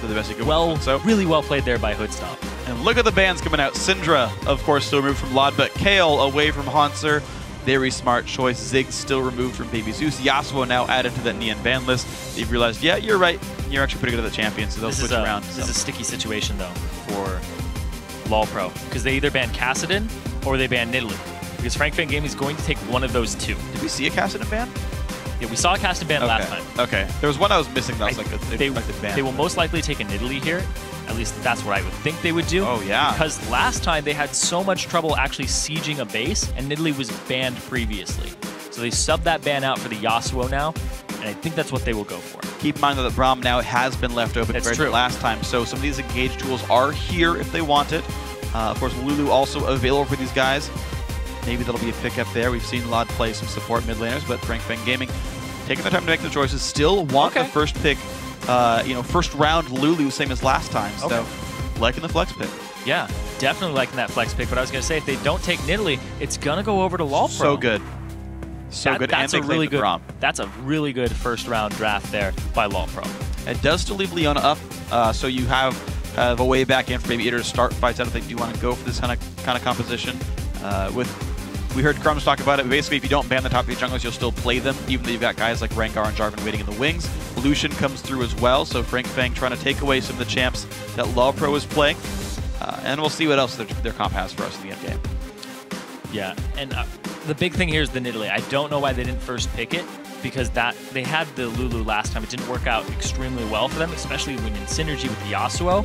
for the best he could. Well, so really well played there by Hoodstomp. And look at the bans coming out. Syndra, of course, still removed from Lod, but Kale away from Hauntzer. Very smart choice. Zig still removed from Baby Zeus. Yasuo now added to that Nien ban list. They've realized, yeah, you're right. You're actually pretty good at the champion, so they'll switch around. This is a sticky situation, though, for LOLPRO, because they either ban Kassadin or they ban Nidalee. Because Fang Gaming is going to take one of those two. Did we see a Kassadin ban? Yeah, we saw a Kassadin ban last time. Okay. There was one I was missing that was like a ban. They will most likely take a Nidalee here. At least that's what I would think they would do. Oh, yeah. Because last time they had so much trouble actually sieging a base, and Nidalee was banned previously. So they subbed that ban out for the Yasuo now, and I think that's what they will go for. Keep in mind that Braum now has been left open compared to last time, so some of these engage tools are here if they want it. Of course, Lulu also available for these guys. Maybe that'll be a pickup there. We've seen Lod play some support mid laners, but Fang Gaming taking their time to make the choices. Still want the first pick, first round Lulu, same as last time. So liking the flex pick. Yeah, definitely liking that flex pick. But I was going to say, if they don't take Nidalee, it's going to go over to LOLPRO. So good. So good. That's and a really good. That's a really good first round draft there by LOLPRO. It does still leave Leona up, so you have a way back in for Baby Eater to start fights out if they do want to go for this kind of composition. We heard Crumbs talk about it. Basically, if you don't ban the top 3 junglers, you'll still play them, even though you've got guys like Rengar and Jarvan waiting in the wings. Lucian comes through as well, so Fang trying to take away some of the champs that LOLPRO is playing. And we'll see what else their comp has for us in the end game. Yeah, and the big thing here is the Nidalee. I don't know why they didn't first pick it, because they had the Lulu last time. It didn't work out extremely well for them, especially when in synergy with the Yasuo.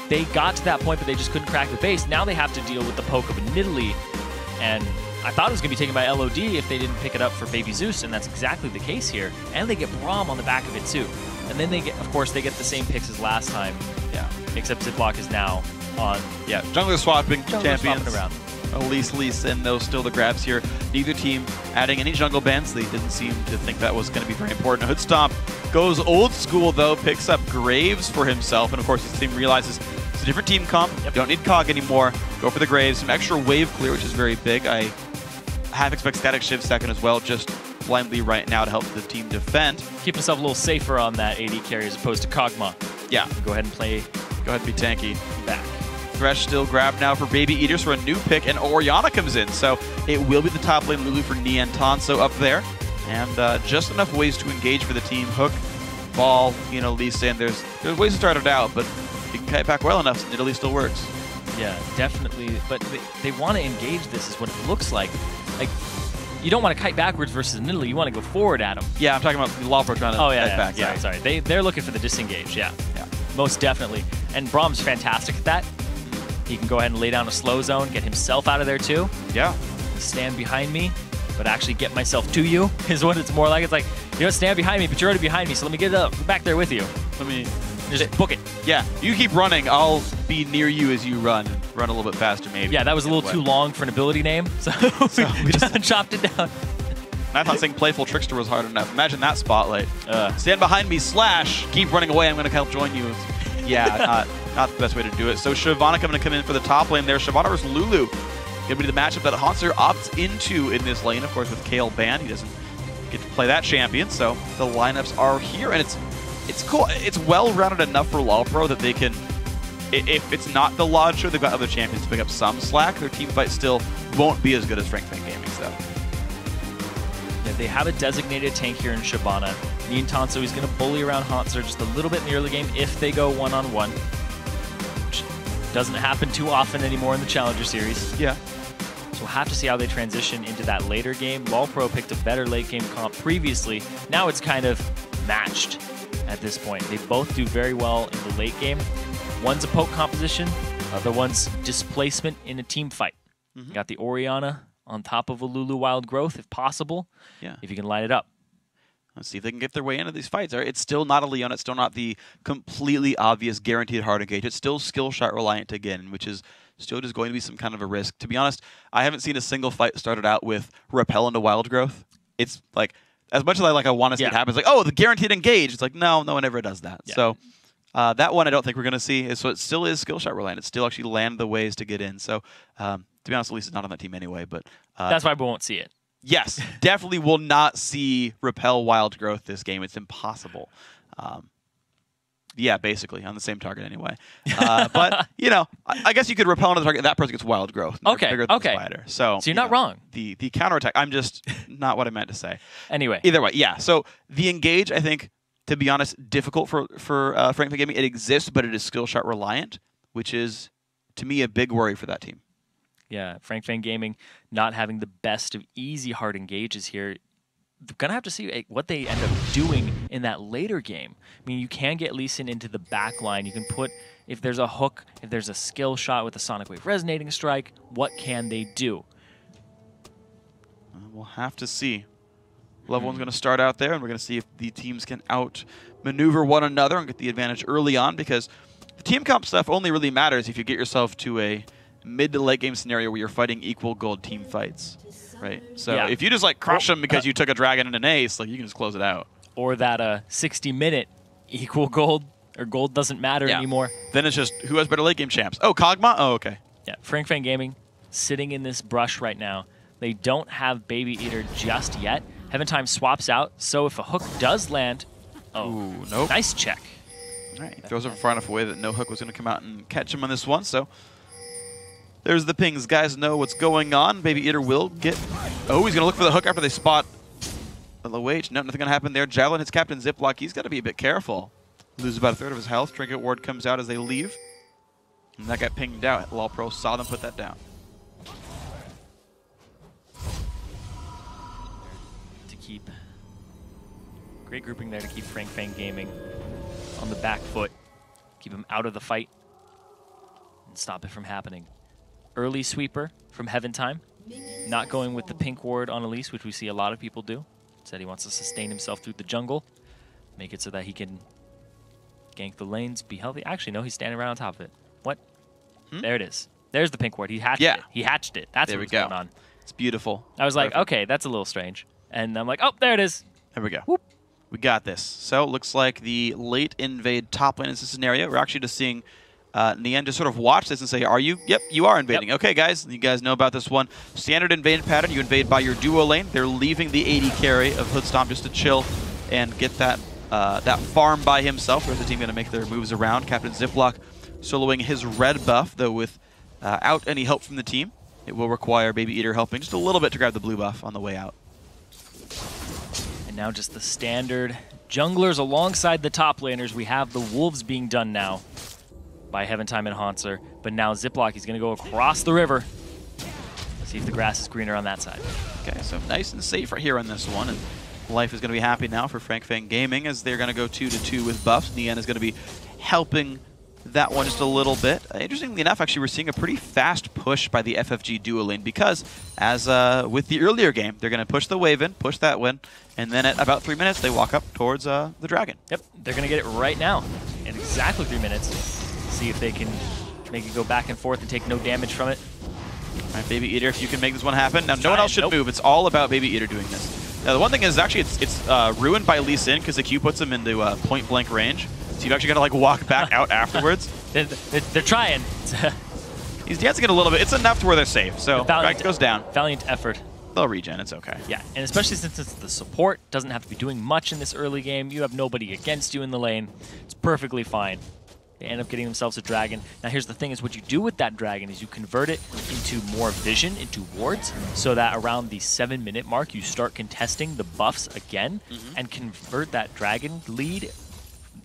They got to that point, but they just couldn't crack the base. Now they have to deal with the poke of a Nidalee, and I thought it was going to be taken by LOD if they didn't pick it up for Baby Zeus, and that's exactly the case here. And they get Braum on the back of it too. And then they get, of course, they get the same picks as last time. Yeah. Except Ziploc is now on. Yeah, jungler swapping champions. Around. Elise and those still the grabs here. Neither team adding any jungle bans. They didn't seem to think that was going to be very important. Hoodstomp goes old school though, picks up Graves for himself, and of course his team realizes it's a different team comp. Don't need Cog anymore. Go for the Graves. Some extra wave clear, which is very big. I half expect Static Shiv second as well, just blindly right now to help the team defend. Keep himself a little safer on that AD carry as opposed to Kog'Maw. Yeah. Go ahead and play. Go ahead and be tanky. Back. Thresh still grabbed now for Baby Eaters for a new pick, and Orianna comes in. So it will be the top lane Lulu for Nien Tanso up there. And just enough ways to engage for the team. Hook, Ball, Lisa, and there's ways to start it out, but you can kite back well enough, Nidalee still works. Yeah, definitely. But they want to engage this is what it looks like. Like, you don't want to kite backwards versus Nidalee. You want to go forward at them. Yeah, I'm talking about LOLPRO trying to kite back. Yeah, sorry. They're looking for the disengage, yeah. Most definitely. And Braum's fantastic at that. He can go ahead and lay down a slow zone, get himself out of there too. Yeah. Stand behind me, but actually get myself to you is what it's more like. It's like, you don't stand behind me, but you're already behind me, so let me get up back there with you. Let me just book it. Yeah, you keep running, I'll be near you as you run. Run a little bit faster maybe. Yeah, that was a little too long for an ability name, so we just chopped it down. I thought saying Playful Trickster was hard enough. Imagine that spotlight. Stand behind me, slash, keep running away, I'm going to help join you. Yeah, not the best way to do it. So Shyvana going to come in for the top lane there. Shyvana versus Lulu. Going to be the matchup that Hauntzer opts into in this lane. Of course, with Kale banned, he doesn't get to play that champion. So the lineups are here, and it's cool. It's well-rounded enough for LOLPRO that they can, if it's not the Lodge show, they've got other champions to pick up some slack. Their team fight still won't be as good as Fang Gaming's, though. Yeah, they have a designated tank here in Shyvana. Nien Tanso, he's going to bully around Hauntzer just a little bit in the early game if they go one-on-one. Which doesn't happen too often anymore in the Challenger Series. Yeah. So we'll have to see how they transition into that later game. LOLPRO picked a better late game comp previously. Now it's kind of matched at this point. They both do very well in the late game. One's a poke composition, other one's displacement in a team fight. You got the Orianna on top of a Lulu Wild Growth if possible, if you can line it up. Let's see if they can get their way into these fights. It's still not a Leona. It's still not the completely obvious guaranteed hard engage. It's still skill shot reliant again, which is still just going to be some kind of a risk. To be honest, I haven't seen a single fight started out with repel into wild growth. It's like, as much as I want to see it happen, it's like, oh, the guaranteed engage. It's like, no one ever does that. So that one I don't think we're going to see. So it still is skill shot reliant. It still actually land the ways to get in. So to be honest, at least it's not on that team anyway. But that's why we won't see it. Yes, definitely will not see repel wild growth this game. It's impossible. Yeah, basically, on the same target anyway. But, you know, I guess you could repel on the target. That person gets wild growth. Okay, Bigger than okay. the spider. So you're not wrong. The counterattack, I'm just not what I meant to say. Anyway. Either way, yeah. So the engage, I think, to be honest, difficult for Fang Gaming. It exists, but it is skill shot reliant, which is, to me, a big worry for that team. Yeah, Fang Gaming not having the best of easy hard engages here. They're going to have to see what they end up doing in that later game. I mean, you can get Lee Sin into the back line. You can put, if there's a hook, if there's a skill shot with a Sonic Wave Resonating Strike, what can they do? We'll have to see. Level 1's going to start out there, and we're going to see if the teams can outmaneuver one another and get the advantage early on, because the team comp stuff only really matters if you get yourself to a mid to late game scenario where you're fighting equal gold team fights, right? So yeah. if you just like crush them because you took a dragon and an ace, like you can just close it out. Or that 60-minute equal gold, or gold doesn't matter anymore. Then it's just who has better late game champs. Oh, Kog'Maw? Oh, okay. Yeah, Fang Gaming sitting in this brush right now. They don't have Baby Eater just yet. Heaven Time swaps out, so if a hook does land, ooh, nope. Nice check. All right, he throws it far enough away that no hook was going to come out and catch him on this one, so there's the pings. Guys know what's going on. Baby Eater will get... Oh, he's going to look for the hook after they spot the low H. No, nothing going to happen there. Javelin hits Captain Ziploc. He's got to be a bit careful. Loses about a third of his health. Trinket Ward comes out as they leave. And that got pinged out. LOLPRO saw them put that down. Great grouping there to keep Fang Gaming on the back foot, keep him out of the fight, and stop it from happening. Early sweeper from Heaven Time, not going with the pink ward on Elise, which we see a lot of people do. Said he wants to sustain himself through the jungle, make it so that he can gank the lanes, be healthy. Actually, no, he's standing right on top of it. What? There it is. There's the pink ward. He hatched it. He hatched it. That's what's going on. It's beautiful. I was like, okay, that's a little strange. And I'm like, oh, there it is. There we go. Whoop. We got this. So it looks like the late invade top lane is the scenario. We're actually just seeing Nien just sort of watch this and say, are you? Yep, you are invading. Yep. Okay, guys, you guys know about this one. Standard invade pattern. You invade by your duo lane. They're leaving the AD carry of Hoodstomp just to chill and get that that farm by himself. Where's the team going to make their moves around? Captain Ziploc soloing his red buff, though without any help from the team. It will require Baby Eater helping just a little bit to grab the blue buff on the way out. And now just the standard junglers alongside the top laners. We have the wolves being done now by Heaven Time and Haunter. But now Ziploc, he's going to go across the river. Let's see if the grass is greener on that side. Okay, so nice and safe right here on this one. And life is going to be happy now for Fang Gaming as they're going to go 2-2 with buffs. Nien is going to be helping that one just a little bit. Interestingly enough, actually, we're seeing a pretty fast push by the FFG duo lane because, as with the earlier game, they're going to push the wave in, push that win, and then at about 3 minutes, they walk up towards the dragon. Yep, they're going to get it right now in exactly 3 minutes. See if they can make it go back and forth and take no damage from it. All right, Baby Eater, if you can make this one happen. Now, no one else should move. It's all about Baby Eater doing this. Now, the one thing is actually it's ruined by Lee Sin because the Q puts him into point-blank range. So you've actually got to like walk back out afterwards. They're trying. He's dancing it a little bit. It's enough to where they're safe. So Phreak goes down. Valiant effort. They'll regen. It's okay. Yeah, and especially since it's the support, doesn't have to be doing much in this early game. You have nobody against you in the lane. It's perfectly fine. They end up getting themselves a dragon. Now here's the thing is what you do with that dragon is you convert it into more vision, into wards, so that around the 7-minute mark you start contesting the buffs again and convert that dragon lead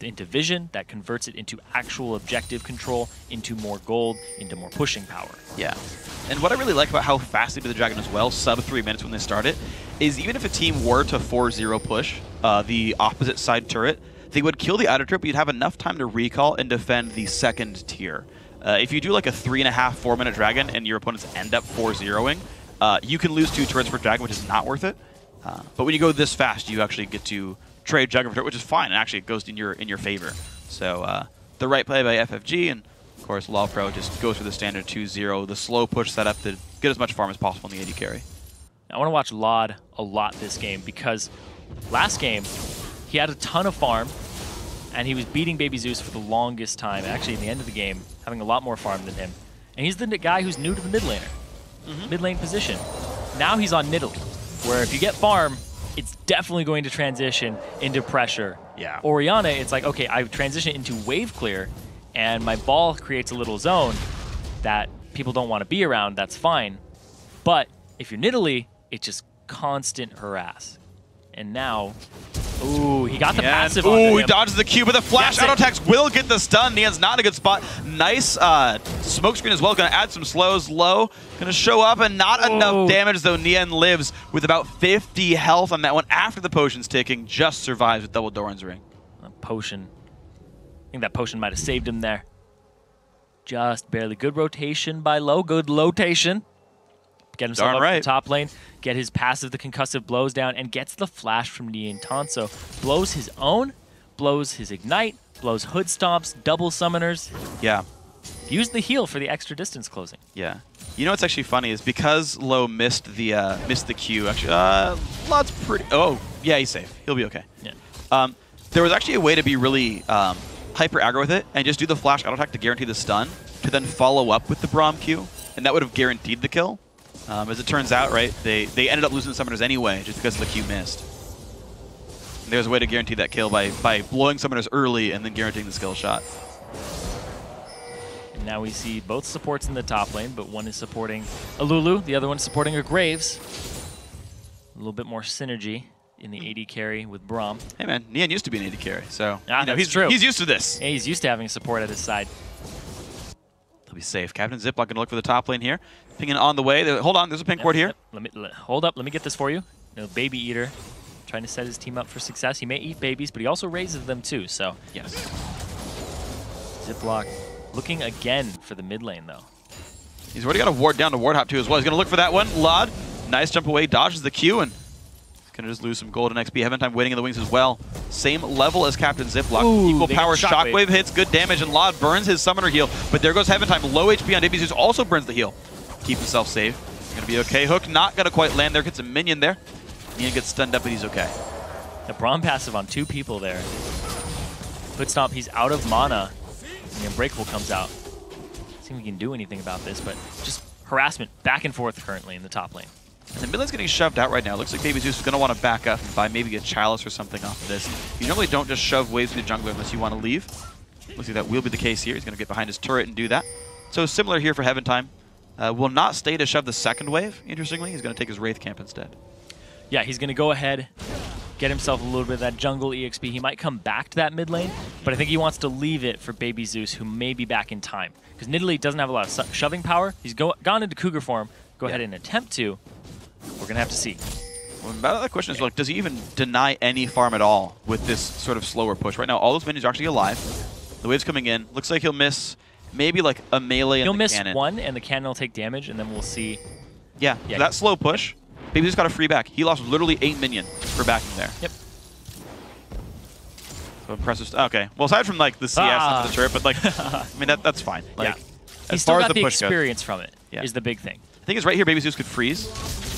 into vision, that converts it into actual objective control, into more gold, into more pushing power. Yeah. And what I really like about how fast they do the dragon as well, sub 3 minutes when they start it, is even if a team were to 4-0 push the opposite side turret, they would kill the outer turret, but you'd have enough time to recall and defend the second tier. If you do like a 3.5, 4 minute dragon and your opponents end up 4-0ing, you can lose 2 turrets for dragon, which is not worth it. But when you go this fast, you actually get to trade Jugger for turret, which is fine, and actually it goes in your favor. So the right play by FFG, and of course LOLPRO just goes for the standard 2-0, the slow push setup to get as much farm as possible in the AD carry. I want to watch Lod a lot this game because last game he had a ton of farm and he was beating Baby Zeus for the longest time. Actually, in the end of the game, having a lot more farm than him. And he's the guy who's new to the mid laner, mid lane position. Now he's on Nidalee, where if you get farm, it's definitely going to transition into pressure. Yeah. Orianna, it's like, okay, I transition into wave clear, and my ball creates a little zone that people don't want to be around. That's fine. But if you're Nidalee, it's just constant harass. And now, ooh, he got the passive on him. Ooh, he dodges the Q, but the flash auto attacks will get the stun. Nien's not in a good spot. Nice smoke screen as well. Going to add some slows. Low going to show up, and not enough damage, though. Nien lives with about 50 health on that one after the potion's ticking. Just survives with double Doran's ring. A potion. I think that potion might have saved him there. Just barely. Good rotation by Low. Good lotation. Get himself up to the top lane, get his passive, the concussive blows down, and gets the flash from Nien Tanso. Blows his own, blows his ignite, blows hood stomps, double summoners. Yeah. Use the heal for the extra distance closing. Yeah. You know what's actually funny is because Low missed the Q. Actually, Lod's pretty. Oh, yeah, he's safe. He'll be okay. Yeah. There was actually a way to be really hyper aggro with it and just do the flash auto attack to guarantee the stun, to then follow up with the Braum Q, and that would have guaranteed the kill. As it turns out, right, they ended up losing the summoners anyway just because the Q missed. And there's a way to guarantee that kill by blowing summoners early and then guaranteeing the skill shot. And now we see both supports in the top lane, but one is supporting a Lulu, the other one's supporting a Graves. A little bit more synergy in the AD carry with Braum. Hey man, Nien used to be an AD carry, so that's true. He's used to this. Yeah, he's used to having support at his side. He'll be safe. Captain Ziploc going to look for the top lane here. Pinging on the way. Hold on, there's a pink ward here. Hold up, let me get this for you. No, Baby Eater trying to set his team up for success. He may eat babies, but he also raises them too, so. Yes. Ziploc looking again for the mid lane, though. He's already got a ward down to ward hop too as well. He's going to look for that one. Lod, nice jump away, dodges the Q, and going to just lose some gold and XP. Heaven Time waiting in the wings as well. Same level as Captain Ziploc. Ooh, equal power shockwave hits, good damage, and Lod burns his summoner heal. But there goes Heaven Time. Low HP on Baby Zeus also burns the heal. Keep himself safe. Going to be okay. Hook not going to quite land there. Gets a minion there. Nien gets stunned up, but he's okay. The Braum passive on 2 people there. Foot Stomp, he's out of mana. And the Unbreakable comes out. See if we can do anything about this, but just harassment back and forth currently in the top lane. And the mid lane's getting shoved out right now. Looks like Baby Zeus is going to want to back up and buy maybe a Chalice or something off of this. You normally don't just shove waves to the jungler unless you want to leave. Looks like that will be the case here. He's going to get behind his turret and do that. So similar here for Heaven Time. Will not stay to shove the second wave, interestingly. He's going to take his Wraith camp instead. Yeah, he's going to go ahead, get himself a little bit of that jungle EXP. He might come back to that mid lane, but I think he wants to leave it for Baby Zeus, who may be back in time. Because Nidalee doesn't have a lot of shoving power. He's gone into Cougar form. Go ahead and attempt to. We're going to have to see. Well, the question is, like, does he even deny any farm at all with this sort of slower push? Right now, all those minions are actually alive. The wave's coming in. Looks like he'll miss maybe like a melee and the cannon. He'll miss one, and the cannon will take damage, and then we'll see. Yeah, that slow push. Baby just got a free back. He lost literally 8 minion for backing there. Yep. So impressive. Okay. Well, aside from like the CS and the turret, but like, I mean that's fine. Like, he's still got the experience from it. Is the big thing. The thing is, right here, Baby Zeus could freeze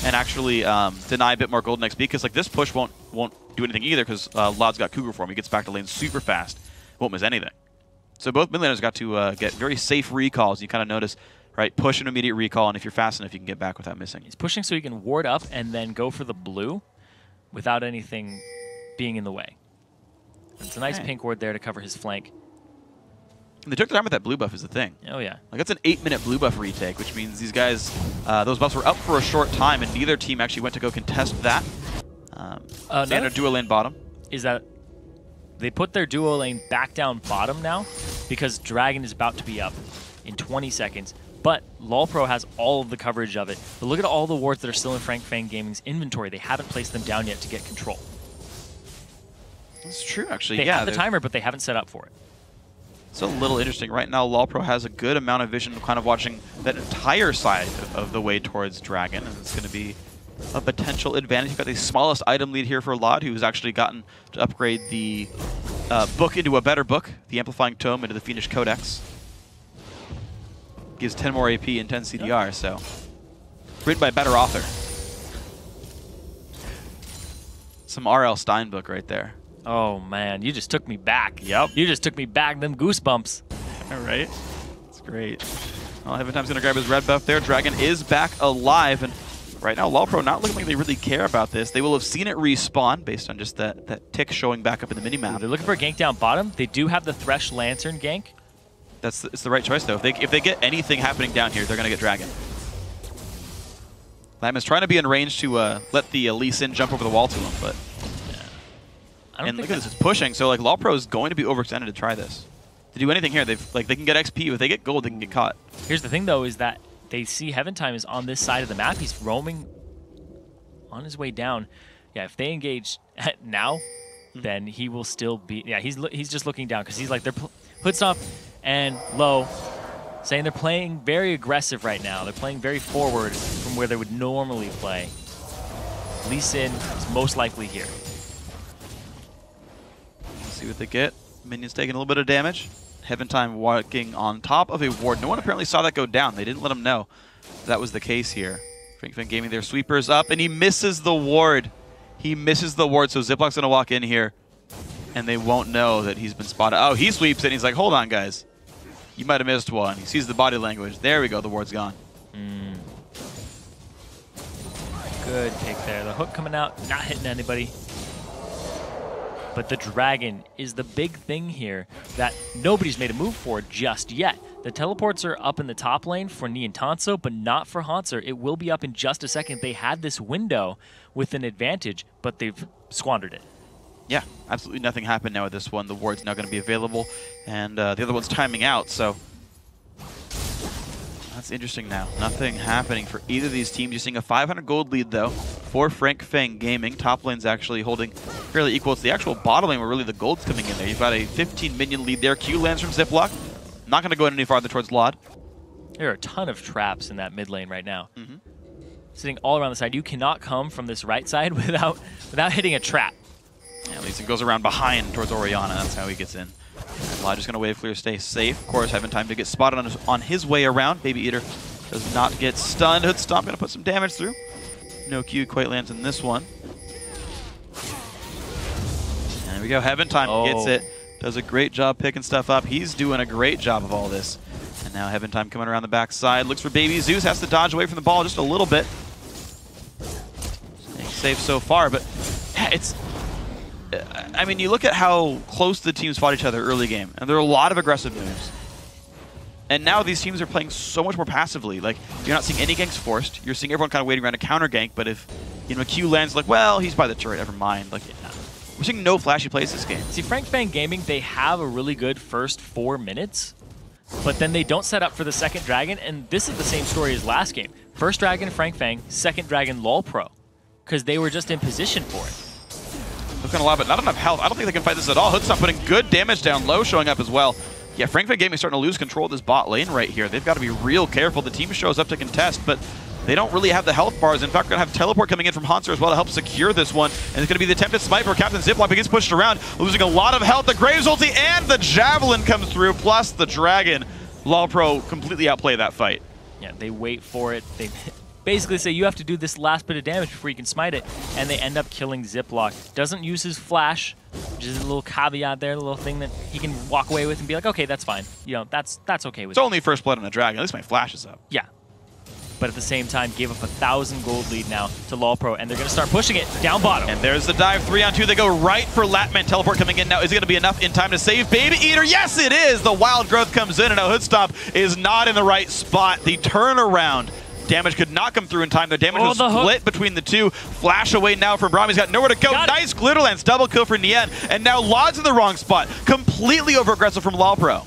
and actually deny a bit more golden XP, because like this push won't do anything either, because Lod's got Cougar form. He gets back to lane super fast. Won't miss anything. So both mid laners got to get very safe recalls. You kind of notice, right? Push an immediate recall, and if you're fast enough, you can get back without missing. He's pushing so he can ward up and then go for the blue without anything being in the way. It's a nice pink ward there to cover his flank. And they took their time with that blue buff is the thing. Oh, yeah. Like, that's an 8-minute blue buff retake, which means these guys, those buffs were up for a short time, and neither team actually went to go contest that. Standard duo lane bottom. Is that they put their duo lane back down bottom now because Dragon is about to be up in 20 seconds. But LOLPRO has all of the coverage of it. But look at all the wards that are still in Fang Gaming's inventory. They haven't placed them down yet to get control. That's true, actually. They have the timer, but they haven't set up for it. It's a little interesting. Right now, LOLPRO has a good amount of vision kind of watching that entire side of the way towards Dragon, and it's going to be a potential advantage. You've got the smallest item lead here for Lod, who's actually gotten to upgrade the book into a better book, the Amplifying Tome into the Fiendish Codex. Gives 10 more AP and 10 CDR, so written by a better author. Some R.L. Stein book right there. Oh, man. You just took me back. Yep. You just took me back. Them goosebumps. All right. That's great. Well, Heaven Time's going to grab his red buff there. Dragon is back alive, and Right now, LOLPRO not looking like they really care about this. They will have seen it respawn based on just that tick showing back up in the minimap. They're looking for a gank down bottom. They do have the Thresh Lantern gank. It's the right choice, though. If they get anything happening down here, they're going to get Dragon. Lam is trying to be in range to let the Lee Sin jump over the wall to him, but... Yeah. And look at this, it's pushing, so like LOLPRO is going to be overextended to try this. To do anything here, they can get XP. If they get gold, they can get caught. Here's the thing, though, is that they see Heaven Time is on this side of the map. He's roaming on his way down. Yeah, if they engage now, then he will still be... Yeah, he's just looking down because he's like, they're Hoodstop and Low saying they're playing very aggressive right now. They're playing very forward from where they would normally play. Lee Sin is most likely here. Let's see what they get. Minions taking a little bit of damage. Heaven Time walking on top of a ward. No one apparently saw that go down. They didn't let him know that was the case here. Fang gaming their sweepers up, and he misses the ward. He misses the ward, so Ziplock's going to walk in here, and they won't know that he's been spotted. Oh, he sweeps it, and he's like, hold on, guys. You might have missed one. He sees the body language. There we go. The ward's gone. Good pick there. The hook coming out, not hitting anybody. But the Dragon is the big thing here that nobody's made a move for just yet. The teleports are up in the top lane for Nien Tanso, but not for Hauntzer. It will be up in just a second. They had this window with an advantage, but they've squandered it. Yeah, absolutely nothing happened now with this one. The ward's now going to be available, and the other one's timing out, so that's interesting now. Nothing happening for either of these teams. You're seeing a 500 gold lead, though, for Fang gaming. Top lane's actually holding fairly equal. It's the actual bottom lane where really the gold's coming in there. You've got a 15 minion lead there. Q lands from Ziplock. Not going to go any farther towards Lod. There are a ton of traps in that mid lane right now. Sitting all around the side. You cannot come from this right side without hitting a trap. Yeah, Lee Sin goes around behind towards Orianna. That's how he gets in. Lod just going to wave clear, stay safe. Of course, having time to get spotted on his way around. Baby Eater does not get stunned. Hood Stomp going to put some damage through. No Q quite lands in this one. There we go. Heaven Time gets it. Does a great job picking stuff up. He's doing a great job of all this. And now Heaven Time coming around the backside. Looks for Baby Zeus. Has to dodge away from the ball just a little bit. Staying safe so far, but yeah, it's... I mean, you look at how close the teams fought each other early game, and there are a lot of aggressive moves. And now these teams are playing so much more passively. Like, you're not seeing any ganks forced. You're seeing everyone kind of waiting around to counter gank, but if, you know, Q lands, like, well, he's by the turret, never mind. Like, we're seeing no flashy plays this game. See, Fang gaming, they have a really good first 4 minutes, but then they don't set up for the second dragon, and this is the same story as last game. First dragon, Fang, second dragon, LOLPRO, because they were just in position for it. Looking a lot, but not enough health. I don't think they can fight this at all. Hoodstop putting good damage down low, showing up as well. Yeah, Fang gaming is starting to lose control of this bot lane right here. They've got to be real careful. The team shows up to contest, but they don't really have the health bars. In fact, we're going to have teleport coming in from Hauntzer as well to help secure this one. And it's going to be the attempted snipe where Captain Ziplock gets pushed around, losing a lot of health. The Graves ulti and the Javelin comes through, plus the Dragon. LOLPRO completely outplay that fight. Yeah, they wait for it. They basically say you have to do this last bit of damage before you can smite it, and they end up killing Ziplock. Doesn't use his flash, which is a little caveat there, a little thing that he can walk away with and be like, okay, that's fine. You know, that's okay with it. It's only first blood on a dragon. At least my flash is up. Yeah. But at the same time, gave up 1,000 gold lead now to LOLPRO, and they're going to start pushing it down bottom. And there's the dive, 3-on-2. They go right for Latman. Teleport coming in now. Is it going to be enough in time to save Baby Eater? Yes, it is! The Wild Growth comes in, and now Hoodstop is not in the right spot. The turnaround damage could not come through in time. The damage was split between the two. Flash away now from Braum. He's got nowhere to go. Nice glitter lance. Double kill for Nien. And now Lod's in the wrong spot. Completely over-aggressive from LOLPRO.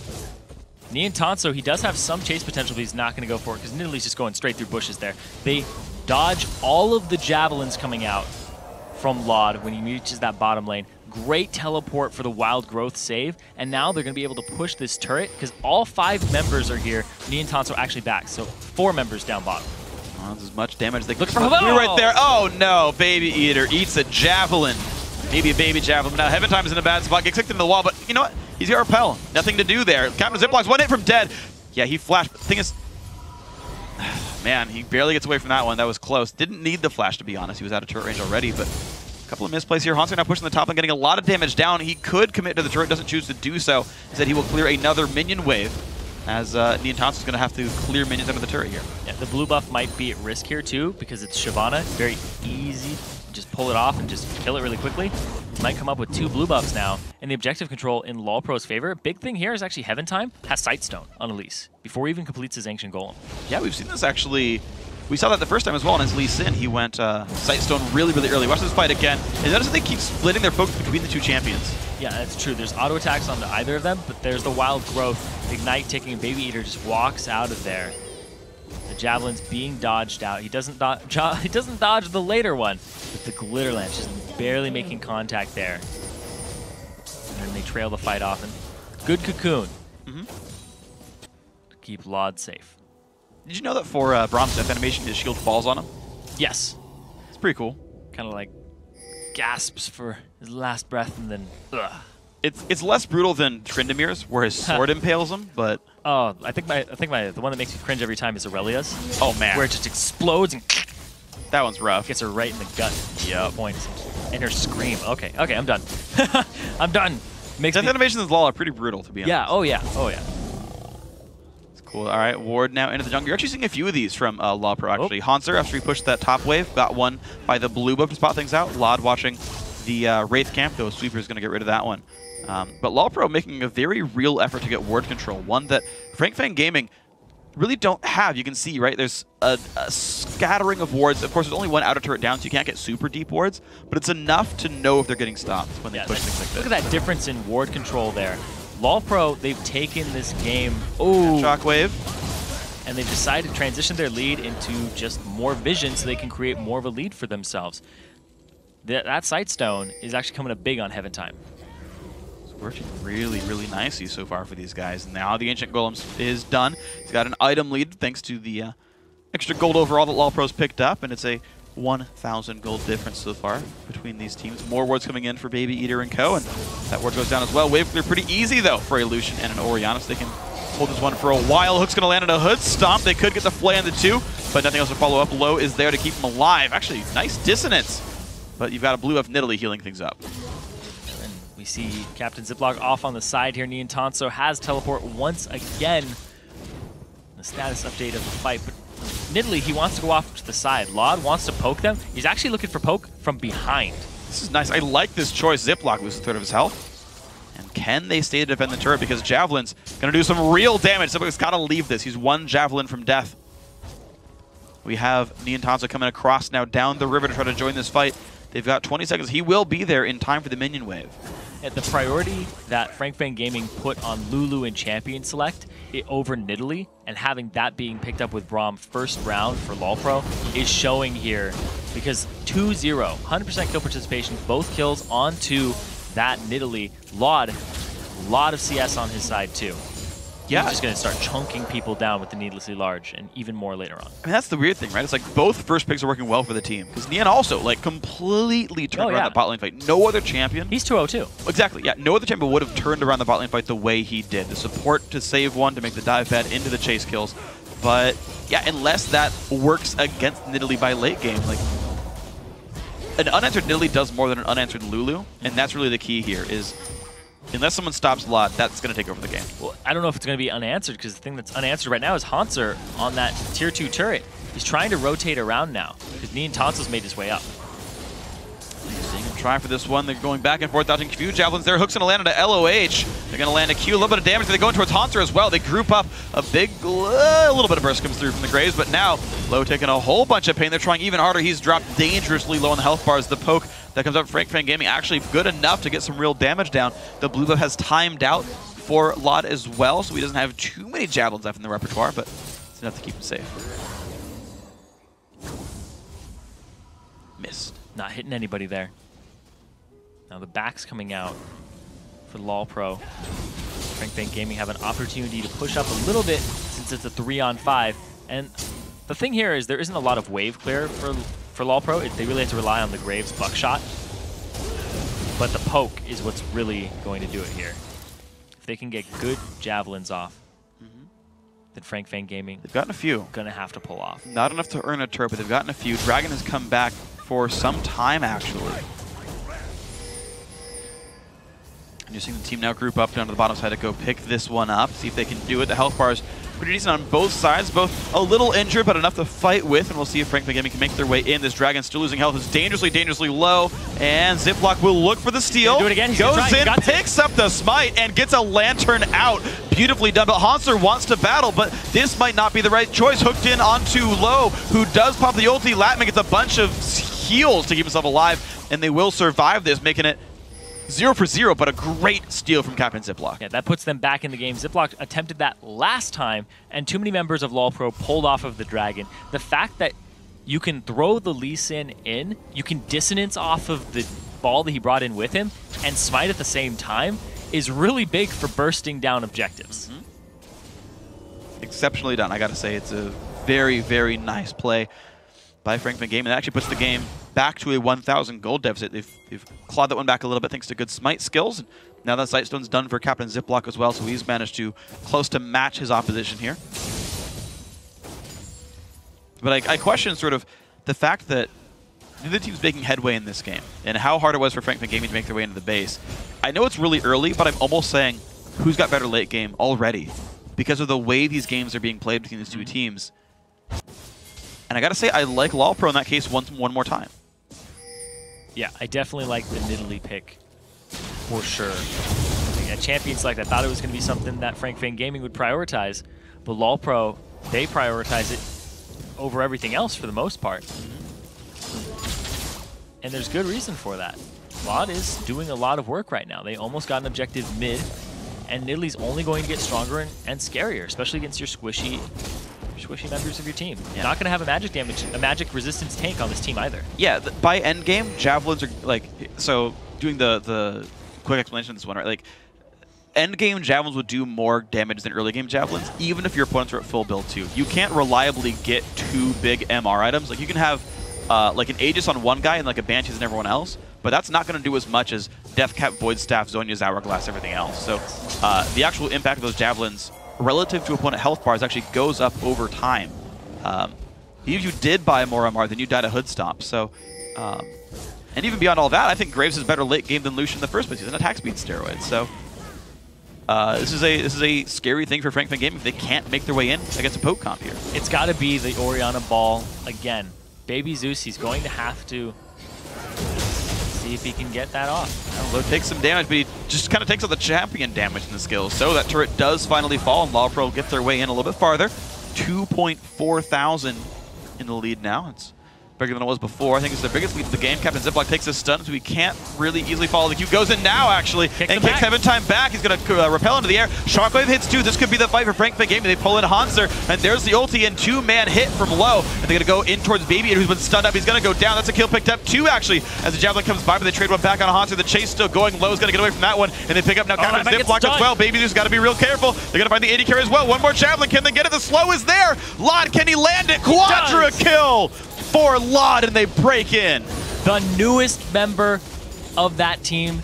Nien Tanso, he does have some chase potential, but he's not going to go for it because Nidalee's just going straight through bushes there. They dodge all of the javelins coming out from Lod when he reaches that bottom lane. Great teleport for the Wild Growth save, and now they're going to be able to push this turret because all 5 members are here. Nien Tanso actually back, so 4 members down bottom. Well, that's as much damage they can put through right there. Oh no, Baby Eater eats a javelin. Maybe a baby javelin. Now Heaven Time is in a bad spot. Gets kicked into the wall, but you know what? He's got repel. Nothing to do there. Captain Ziplock's 1 hit from dead. Yeah, he flashed. But the thing is, man, he barely gets away from that one. That was close. Didn't need the flash, to be honest. He was out of turret range already, but a couple of misplays here. Hauntzer now pushing the top and getting a lot of damage down. He could commit to the turret, doesn't choose to do so. He said he will clear another minion wave. as Nien is going to have to clear minions under the turret here. Yeah, the blue buff might be at risk here too, because it's Shyvana. Very easy. Just pull it off and just kill it really quickly. Might come up with 2 blue buffs now, and the objective control in LOLPRO's favor. Big thing here is actually Heaven Time has Sightstone on Elise before he even completes his Ancient Golem. Yeah, we've seen this actually. We saw that the first time as well in his Lee Sin. He went Sightstone really, really early. Watch this fight again. And notice that they keep splitting their focus between the 2 champions. Yeah, that's true. There's auto attacks on either of them, but there's the Wild Growth. Ignite taking a Baby Eater just walks out of there. The Javelin's being dodged out. He doesn't dodge the later one, but the Glitter Lance just barely making contact there. And then they trail the fight off. And good Cocoon to keep Laud safe. Did you know that for Braum's death animation, his shield falls on him? Yes. It's pretty cool. Kind of like gasps for his last breath and then ugh. It's less brutal than Tryndamere's, where his sword impales him, but oh, I think the one that makes me cringe every time is Aurelia's. Oh man, where it just explodes and that one's rough. Gets her right in the gut. Yeah, points. And her scream. Okay, I'm done. I'm done. Death animations in LoL are pretty brutal, to be honest. Yeah. Oh yeah. It's cool. All right, Ward now into the jungle. You're actually seeing a few of these from LOLPRO actually. Hanser, after he pushed that top wave, got one by the blue buff to spot things out. Laud watching the Wraith camp, though Sweeper's going to get rid of that one. But LOLPRO making a very real effort to get ward control, one that Fang Gaming really don't have. You can see, right, there's a scattering of wards. Of course, there's only one outer turret down, so you can't get super deep wards, but it's enough to know if they're getting stopped when they push things like this. Look at that difference in ward control there. LOLPRO, they've taken this game, Shockwave, and they've decided to transition their lead into just more vision so they can create more of a lead for themselves. That Sightstone is actually coming up big on Heaven Time. Working really, really nicely so far for these guys. Now the Ancient Golem is done. He's got an item lead thanks to the extra gold overall that LOLPRO's picked up, and it's a 1,000 gold difference so far between these teams. More wards coming in for Baby Eater and co, and that ward goes down as well. Wave clear pretty easy, though, for a Lucian and an Orianna, so they can hold this one for a while. Hook's going to land on a Hood Stomp. They could get the Flay on the 2, but nothing else to follow up. Low is there to keep him alive. Actually, nice dissonance, but you've got a blue buff Nidalee healing things up. We see Captain Ziploc off on the side here. Nien has teleport once again. The status update of the fight. But Nidalee, he wants to go off to the side. Laud wants to poke them. He's actually looking for poke from behind. This is nice. I like this choice. Ziploc loses a third of his health. And can they stay to defend the turret? Because Javelin's going to do some real damage. Ziploc's got to leave this. He's one Javelin from death. We have Nien coming across now down the river to try to join this fight. They've got 20 seconds. He will be there in time for the minion wave. And the priority that Fang Gaming put on Lulu in Champion Select over Nidalee, and having that being picked up with Braum first round for LOLPRO is showing here, because 2-0, 100% kill participation, both kills onto that Nidalee. Laud, a lot of CS on his side too. Yeah. He's just going to start chunking people down with the needlessly large, and even more later on. I mean, that's the weird thing, right? It's like both first picks are working well for the team. Because Nien also, like, completely turned around the bot lane fight. No other champion. He's 2-0-2. Exactly, yeah. No other champion would have turned around the bot lane fight the way he did. The support to save one, to make the dive pad into the chase kills. But, yeah, unless that works against Nidalee by late game, like, an unanswered Nidalee does more than an unanswered Lulu. And that's really the key here, is unless someone stops Laud, that's going to take over the game. Well, I don't know if it's going to be unanswered, because the thing that's unanswered right now is Hanser on that tier 2 turret. He's trying to rotate around now, because Nien made his way up. Seeing him try for this one. They're going back and forth, dodging a few javelins there. Hook's going to land on a LOH. They're going to land a Q. A little bit of damage. They're going towards Hanser as well. They group up. A little bit of burst comes through from the Graves, but now Low taking a whole bunch of pain. They're trying even harder. He's dropped dangerously low on the health bars. The poke that comes up from Fang Gaming actually good enough to get some real damage down. The blue buff has timed out for Laud as well, so he doesn't have too many javelins left in the repertoire, but it's enough to keep him safe. Missed. Not hitting anybody there. Now the back's coming out for LOLPRO. Fang Gaming have an opportunity to push up a little bit since it's a 3-on-5. And the thing here is there isn't a lot of wave clear for LOLPRO. They really have to rely on the Graves buckshot. But the poke is what's really going to do it here. If they can get good javelins off, then Fang Gaming, they've gotten a few. Gonna have to pull off. Not enough to earn a turret, but they've gotten a few. Dragon has come back for some time, actually. And you're seeing the team now group up down to the bottom side to go pick this one up, see if they can do it. The health bars pretty decent on both sides, both a little injured, but enough to fight with, and we'll see if Frank Gaming can make their way in. This Dragon still losing health, is dangerously low, and Ziploc will look for the steal. Do it again. Goes in, picks up the smite, and gets a lantern out. Beautifully done, but Hansler wants to battle, but this might not be the right choice. Hooked in onto Low, who does pop the ulti. Latman gets a bunch of heals to keep himself alive, and they will survive this, making it 0 for 0, but a great steal from Captain Ziploc. Yeah, that puts them back in the game. Ziploc attempted that last time, and too many members of LOLPRO pulled off of the Dragon. The fact that you can throw the Lee Sin in, you can dissonance off of the ball that he brought in with him, and smite at the same time is really big for bursting down objectives. Exceptionally done. I gotta say, it's a very nice play by Frank Gaming. That actually puts the game back to a 1,000 gold deficit. They've clawed that one back a little bit thanks to good smite skills. Now that Sightstone's done for Captain Ziploc as well, so he's managed to close to match his opposition here. But I question sort of the fact that neither team's making headway in this game and how hard it was for Frank Gaming to make their way into the base. I know it's really early, but I'm almost saying who's got better late game already because of the way these games are being played between these two teams. And I gotta say, I like LOLPRO in that case one more time. Yeah, I definitely like the Nidalee pick for sure. A champion select, I thought it was going to be something that Frank Fang Gaming would prioritize, but LOLPRO, they prioritize it over everything else for the most part. And there's good reason for that. Lod is doing a lot of work right now. They almost got an objective mid, and Nidalee's only going to get stronger and scarier, especially against your squishy members of your team. Yeah. Not going to have a magic resistance tank on this team either. Yeah, by end game, javelins are like, so doing the quick explanation of this one, right? Like, end game javelins would do more damage than early game javelins, even if your opponents are at full build too. You can't reliably get two big MR items. Like, you can have like an Aegis on one guy and like a Banshees on everyone else, but that's not going to do as much as Deathcap, Void Staff, Zhonya's Hourglass, everything else. So the actual impact of those javelins relative to opponent health bars actually goes up over time. If you did buy more MR, then you died a hood stomp. So, and even beyond all that, I think Graves is better late game than Lucian in the first place. He's an attack speed steroid. So this is a scary thing for Frank Fang Gaming if they can't make their way in against a poke comp here. It's got to be the Orianna ball again. Baby Zeus, he's going to have to see if he can get that off. Low takes some damage, but he just kind of takes out the champion damage in the skills. So that turret does finally fall, and LOLPRO get their way in a little bit farther. 2.4 thousand in the lead now. It's bigger than it was before. I think it's the biggest lead of the game. Captain Ziploc takes a stun, so he can't really easily follow the queue. Goes in now, actually, and kicks Heaven Time back. He's going to rappel into the air. Shockwave hits two. This could be the fight for Frank Fang Gaming. They pull in Hansler, and there's the ulti and two-man hit from Low. And they're going to go in towards Baby, who's been stunned up. He's going to go down. That's a kill picked up. Two, actually, as the Javelin comes by, but they trade one back on Hansler. The chase still going. Low's going to get away from that one, and they pick up now Captain Ziploc as well. Baby who's got to be real careful. They're going to find the AD carry as well. One more Javelin. Can they get it? The slow is there. Lod, can he land it? Quadra kill for Lod, and they break in. The newest member of that team,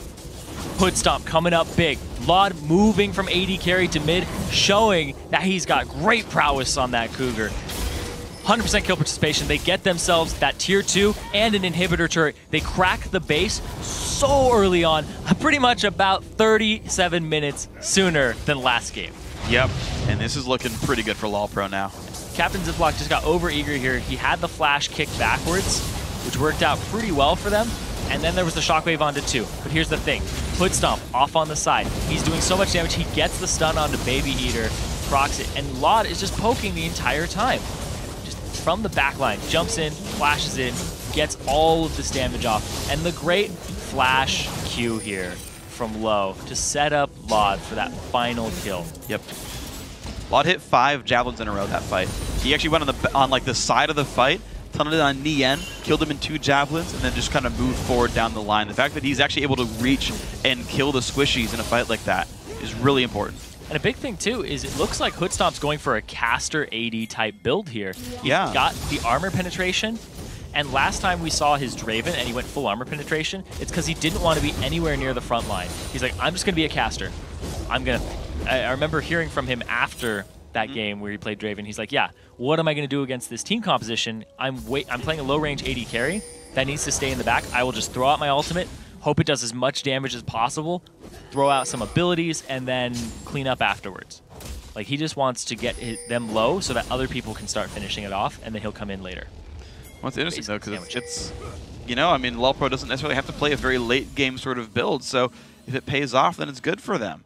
Hood Stomp, coming up big. Lod moving from AD carry to mid, showing that he's got great prowess on that Cougar. 100% kill participation. They get themselves that tier 2 and an inhibitor turret. They crack the base so early on, pretty much about 37 minutes sooner than last game. Yep, and this is looking pretty good for LOLPRO now. Captain Ziploc just got over-eager here. He had the flash kick backwards, which worked out pretty well for them. And then there was the Shockwave onto 2. But here's the thing. Hood Stomp off on the side. He's doing so much damage, he gets the stun onto Baby Eater, procs it, and Lod is just poking the entire time. Just from the back line, jumps in, flashes in, gets all of this damage off. And the great flash Q here from Low to set up Lod for that final kill. Yep. Lod hit 5 javelins in a row that fight. He actually went on like the side of the fight, tunneled it on Nien, killed him in 2 javelins, and then just kind of moved forward down the line. The fact that he's actually able to reach and kill the squishies in a fight like that is really important. And a big thing too is it looks like Hood Stomp's going for a caster AD type build here. He's got the armor penetration, and last time we saw his Draven and he went full armor penetration, it's because he didn't want to be anywhere near the front line. He's like, I'm just going to be a caster. I remember hearing from him after that game where he played Draven. He's like, yeah, what am I going to do against this team composition? I'm playing a low-range AD carry that needs to stay in the back. I will just throw out my ultimate, hope it does as much damage as possible, throw out some abilities, and then clean up afterwards. Like, he just wants to get them low so that other people can start finishing it off, and then he'll come in later. Well, it's interesting, though, because it's, you know, I mean, LOLPRO doesn't necessarily have to play a very late game sort of build, so if it pays off, then it's good for them.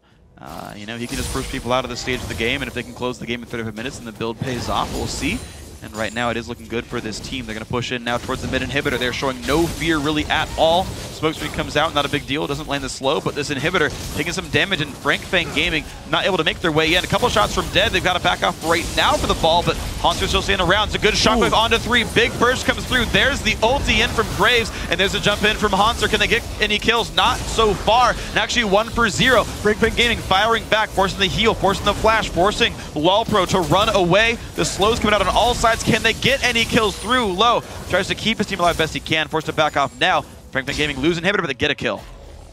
You know, he can just push people out of the stage of the game, and if they can close the game in 35 minutes and the build pays off, we'll see. And right now, it is looking good for this team. They're going to push in now towards the mid inhibitor. They're showing no fear really at all. Smokescreen comes out, not a big deal. Doesn't land the slow, but this inhibitor taking some damage, and Fang Gaming not able to make their way in. A couple shots from dead. They've got to back off right now for the ball, but Haunter's still staying around. It's a good shockwave onto 3. Big burst comes through. There's the ulti in from Graves, and there's a jump in from Haunter. Can they get any kills? Not so far. And actually 1 for 0. Fang Gaming firing back, forcing the heal, forcing the flash, forcing LOLPRO to run away. The slow's coming out on all sides. Can they get any kills through? Low tries to keep his team alive best he can, forced to back off now. Fang Gaming lose inhibitor, but they get a kill.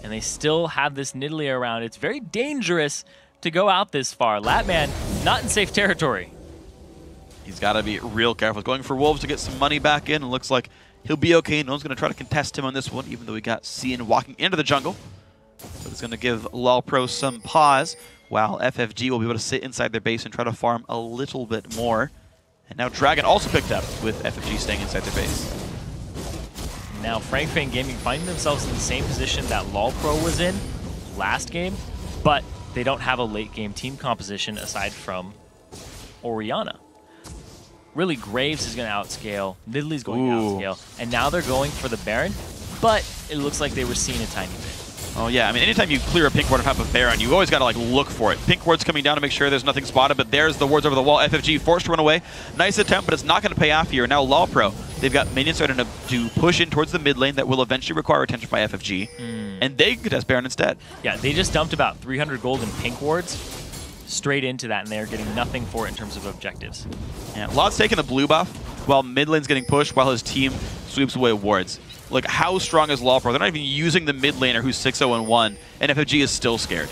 And they still have this Nidalee around. It's very dangerous to go out this far. Latman, not in safe territory. He's got to be real careful. Going for Wolves to get some money back in, and looks like he'll be okay. No one's going to try to contest him on this one, even though we got Nien walking into the jungle. So it's going to give LOLPRO some pause, while FFG will be able to sit inside their base and try to farm a little bit more. And now Dragon also picked up, with FFG staying inside their base. Now Fang Gaming finding themselves in the same position that LOLPRO was in last game, but they don't have a late game team composition aside from Orianna. Really, Graves is going to outscale, Nidalee's going to outscale, and now they're going for the Baron, but it looks like they were seeing a tiny bit. Oh yeah, I mean, anytime you clear a pink ward on top of Baron, you always got to like look for it. Pink ward's coming down to make sure there's nothing spotted, but there's the wards over the wall. FFG forced to run away. Nice attempt, but it's not going to pay off here. Now LOLPRO, they've got minions starting to push in towards the mid lane that will eventually require attention by FFG, and they contest Baron instead. Yeah, they just dumped about 300 gold in pink wards straight into that, and they're getting nothing for it in terms of objectives. Yeah, Lod's taking the blue buff while mid lane's getting pushed while his team sweeps away wards. Like, how strong is LOLPRO? They're not even using the mid laner who's 6-0-1, and FFG is still scared.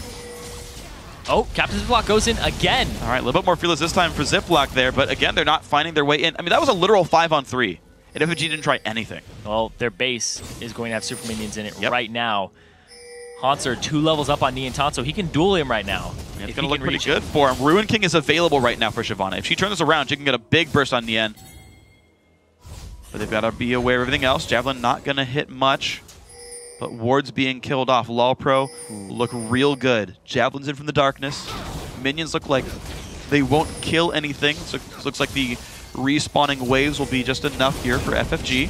Oh, Captain Ziploc goes in again. All right, a little bit more fearless this time for Ziploc there, but again, they're not finding their way in. I mean, that was a literal 5-on-3, and FFG didn't try anything. Well, their base is going to have super minions in it right now. Haunter 2 levels up on Nien, so he can duel him right now. Yeah, it's going to look pretty good for him. Ruin King is available right now for Shyvana. If she turns this around, she can get a big burst on Nien. But they've got to be aware of everything else. Javelin not going to hit much, but wards being killed off. LOLPRO look real good. Javelin's in from the darkness. Minions look like they won't kill anything. So it looks like the respawning waves will be just enough here for FFG.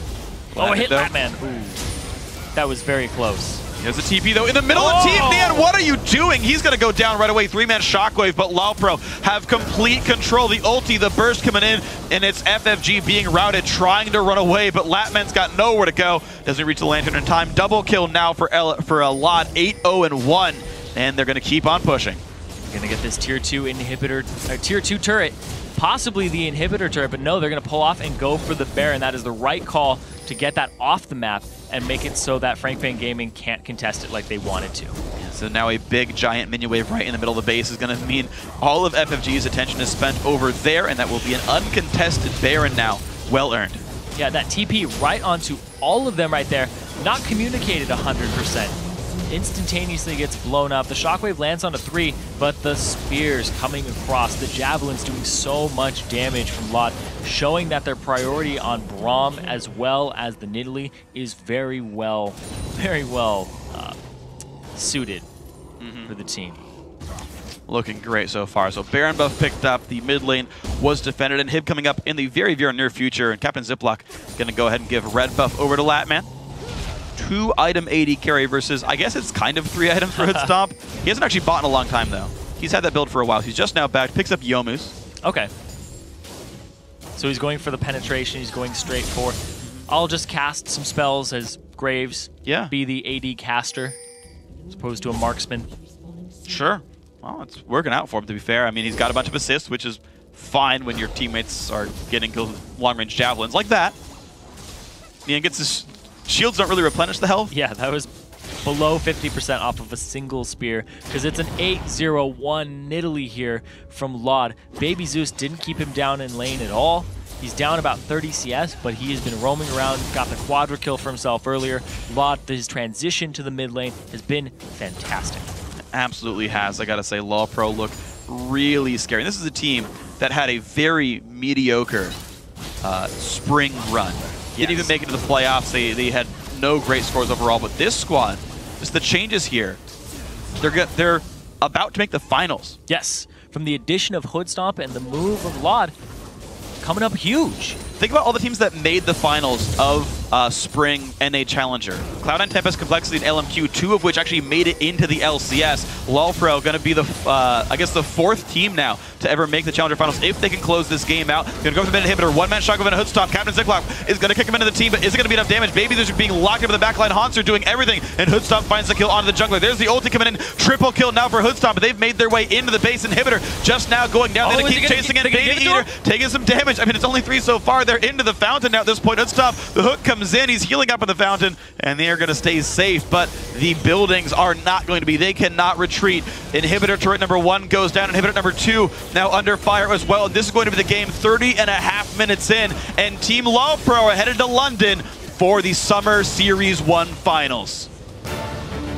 Oh, it hit Latman. Ooh. That was very close. There's a TP, though, in the middle of Team Nien. What are you doing? He's going to go down right away. 3-man shockwave, but LOLPRO have complete control. The ulti, the burst coming in, and it's FFG being routed, trying to run away, but Latman's got nowhere to go. Doesn't reach the lantern in time. Double kill now for a lot. 8-0-1, and they're going to keep on pushing. Going to get this tier 2 inhibitor, tier 2 turret, possibly the inhibitor turret, but no, they're going to pull off and go for the Baron. That is the right call to get that off the map and make it so that Fang Gaming can't contest it like they wanted to. Yeah, so now a big giant minion wave right in the middle of the base is going to mean all of FFG's attention is spent over there, and that will be an uncontested Baron now. Well earned. Yeah, that TP right onto all of them right there, not communicated 100%. Instantaneously gets blown up. The shockwave lands onto 3, but the spears coming across, the javelins doing so much damage from Lot, showing that their priority on Braum as well as the Nidalee is very well suited for the team. Looking great so far. So Baron buff picked up, the mid lane was defended, and Hib coming up in the very, very near future, and Captain Ziploc going to go ahead and give red buff over to Latman. 2-item AD carry versus, I guess it's kind of 3 items for Hoodstomp. He hasn't actually bought in a long time, though. He's had that build for a while. He's just now back, picks up Youmuu's. Okay. So he's going for the penetration. He's going straight for, I'll just cast some spells as Graves. Yeah. Be the AD caster as opposed to a marksman. Sure. Well, it's working out for him, to be fair. I mean, he's got a bunch of assists, which is fine when your teammates are getting killed with long-range javelins like that. Nien gets his shields don't really replenish the health. Yeah, that was below 50% off of a single spear, because it's an 8-0-1 Nidalee here from Lod. Baby Zeus didn't keep him down in lane at all. He's down about 30 CS, but he has been roaming around, got the quadra kill for himself earlier. His transition to the mid lane has been fantastic. Absolutely has. I gotta say, LOLPRO looked really scary. And this is a team that had a very mediocre spring run. Didn't even make it to the playoffs. They had no great scores overall, but this squad, just the changes here, they're about to make the finals. Yes, from the addition of Hoodstomp and the move of Lod, coming up huge. Think about all the teams that made the finals of Spring NA Challenger. Cloud9, Tempest, Complexity, and LMQ, 2 of which actually made it into the LCS. LOLPRO going to be the, I guess, the 4th team now to ever make the Challenger Finals if they can close this game out. Going to go for the mid inhibitor, one-man shotgun and a Hoodstomp. Captain Ziplock is going to kick him into the team, but is it going to be enough damage? Baby's being locked into the backline. Haunts are doing everything, and Hoodstomp finds the kill onto the jungler. There's the ulti coming in. Triple kill now for Hoodstomp, but they've made their way into the base inhibitor. Just now going down. They're going to keep chasing in. Baby Eater taking some damage. I mean, it's only 3 so far. They're into the fountain now at this point. Hoodstomp, the hook comes in. He's healing up in the fountain, and they are going to stay safe, but the buildings are not going to be. They cannot retreat. Inhibitor turret number 1 goes down. Inhibitor number 2 now under fire as well. And this is going to be the game 30.5 minutes in, and Team LOLPRO are headed to London for the Summer Series 1 Finals.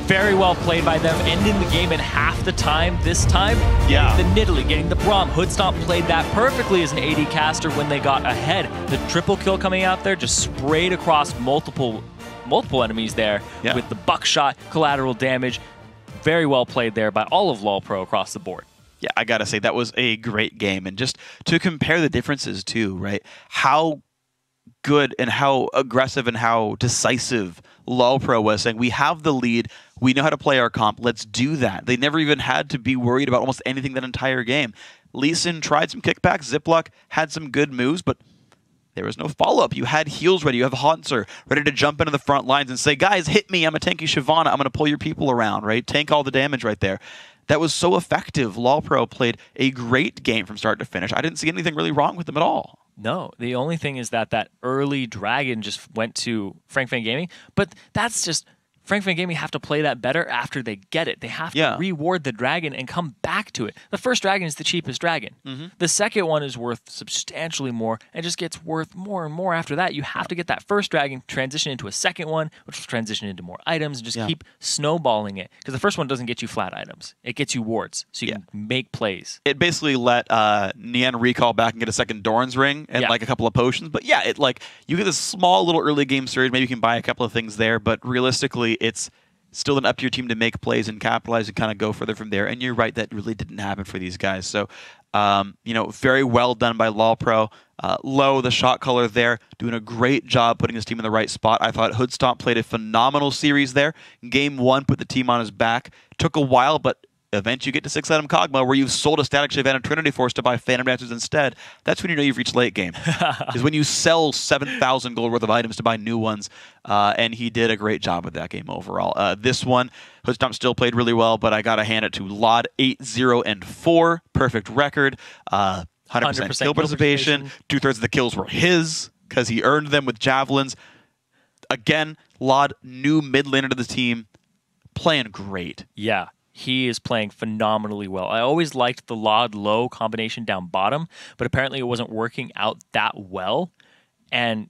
Very well played by them, ending the game in half the time this time. Yeah. The Nidalee, getting the Braum. Hoodstomp played that perfectly as an AD caster when they got ahead. The triple kill coming out there just sprayed across multiple enemies there with the buckshot, collateral damage. Very well played there by all of LOLPRO across the board. Yeah, I gotta say, that was a great game. And just to compare the differences too, right? How good and how aggressive and how decisive LOLPRO was, saying, we have the lead, we know how to play our comp, let's do that. They never even had to be worried about almost anything that entire game. Lee Sin tried some kickbacks, Ziplock had some good moves, but there was no follow-up. You had heals ready, you have Haunter ready to jump into the front lines and say, guys, hit me, I'm a tanky Shyvana, I'm going to pull your people around, right? Tank all the damage right there. That was so effective. LOLPRO played a great game from start to finish. I didn't see anything really wrong with them at all. No, the only thing is that early dragon just went to Fang Gaming, but that's just Fang Gaming have to play that better after they get it. They have to reward the dragon and come back to it. The first dragon is the cheapest dragon. The second one is worth substantially more and just gets worth more and more after that. You have to get that first dragon, transition into a second one, which will transition into more items, and just keep snowballing it. Because the first one doesn't get you flat items. It gets you wards, so you can make plays. It basically let Nien recall back and get a second Doran's ring and like a couple of potions. But yeah, it like you get this small little early game surge. Maybe you can buy a couple of things there, but realistically, it's still then up to your team to make plays and capitalize and kind of go further from there. And you're right, that really didn't happen for these guys. So, you know, very well done by LOLPRO. Low, the shot caller there, doing a great job putting his team in the right spot. I thought Hoodstomp played a phenomenal series there. Game 1 put the team on his back. Took a while, but eventually you get to 6-item Kog'Maw, where you've sold a Static Shyvana Trinity Force to buy Phantom Dancers instead. That's when you know you've reached late game. Is when you sell 7,000 gold worth of items to buy new ones, and he did a great job with that game overall. This one, Hoodstomp still played really well, but I got to hand it to Lod 8-0-4. Perfect record. 100% kill participation. 2/3 of the kills were his, because he earned them with javelins. Again, Lod, new mid laner to the team, playing great. Yeah. He is playing phenomenally well. I always liked the Lod-Low combination down bottom, but apparently it wasn't working out that well. And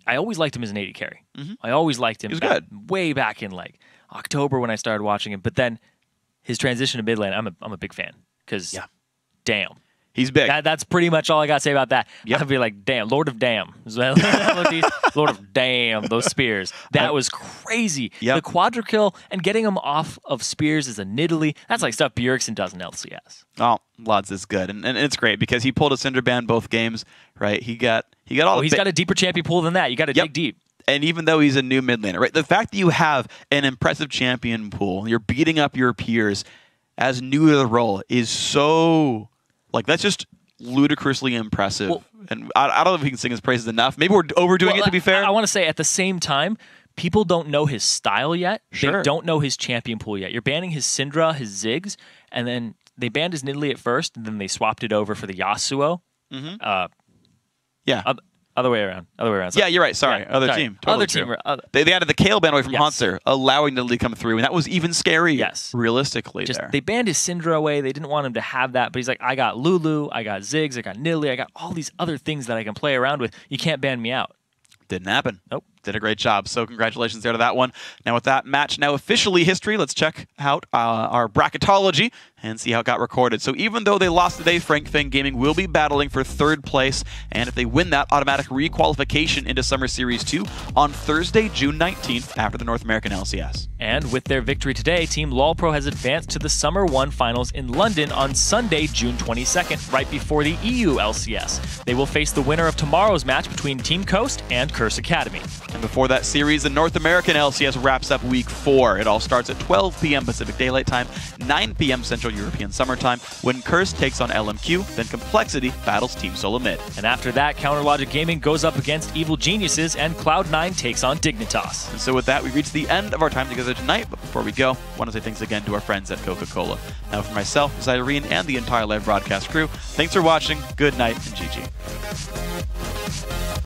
I always liked him as an AD carry. I always liked him. He was good. Way back in like October when I started watching him. But then his transition to mid lane, I'm a big fan because damn. He's big. That's pretty much all I got to say about that. I'd be like, damn, Lord of Damn. Lord of Damn, those spears. That was crazy. The quadra kill and getting him off of spears as a Nidalee, that's like stuff Bjergsen does in LCS. Oh, Lod's is good. And it's great because he pulled a Cinder Band both games, right? He got all he's got a deeper champion pool than that. You got to dig deep. And even though he's a new mid laner, right? The fact that you have an impressive champion pool, you're beating up your peers as new to the role is so... Like, that's just ludicrously impressive. Well, and I don't know if he can sing his praises enough. Maybe we're overdoing it, to be fair. I want to say, at the same time, people don't know his style yet. They don't know his champion pool yet. You're banning his Syndra, his Ziggs, and then they banned his Nidalee at first, and then they swapped it over for the Yasuo. Other way around. Yeah, you're right. Sorry. Yeah, Other sorry. team. Totally Other true. team. They added the Kale ban away from Yes. Hanser, allowing Nidalee to come through, and that was even scary. Yes. Realistically, Just there. they banned his Syndra away. They didn't want him to have that, but he's like, I got Lulu, I got Ziggs, I got Nidalee, I got all these other things that I can play around with. You can't ban me out. Didn't happen. Nope. Did a great job. So congratulations there to that one. Now with that match now officially history, let's check out our bracketology and see how it got recorded. So even though they lost today, Fang Gaming will be battling for 3rd place. And if they win that, automatic requalification into Summer Series 2 on Thursday, June 19th after the North American LCS. And with their victory today, Team LOLPRO has advanced to the Summer 1 Finals in London on Sunday, June 22nd, right before the EU LCS. They will face the winner of tomorrow's match between Team Coast and Curse Academy. And before that series, the North American LCS wraps up Week 4. It all starts at 12 p.m. Pacific Daylight Time, 9 p.m. Central European Summer Time, when Curse takes on LMQ, then Complexity battles Team Solo Mid. And after that, Counterlogic Gaming goes up against Evil Geniuses, and Cloud9 takes on Dignitas. And so with that, we reach the end of our time together tonight. But before we go, I want to say thanks again to our friends at Coca-Cola. Now for myself, Zirene, and the entire live broadcast crew, thanks for watching, good night, and GG.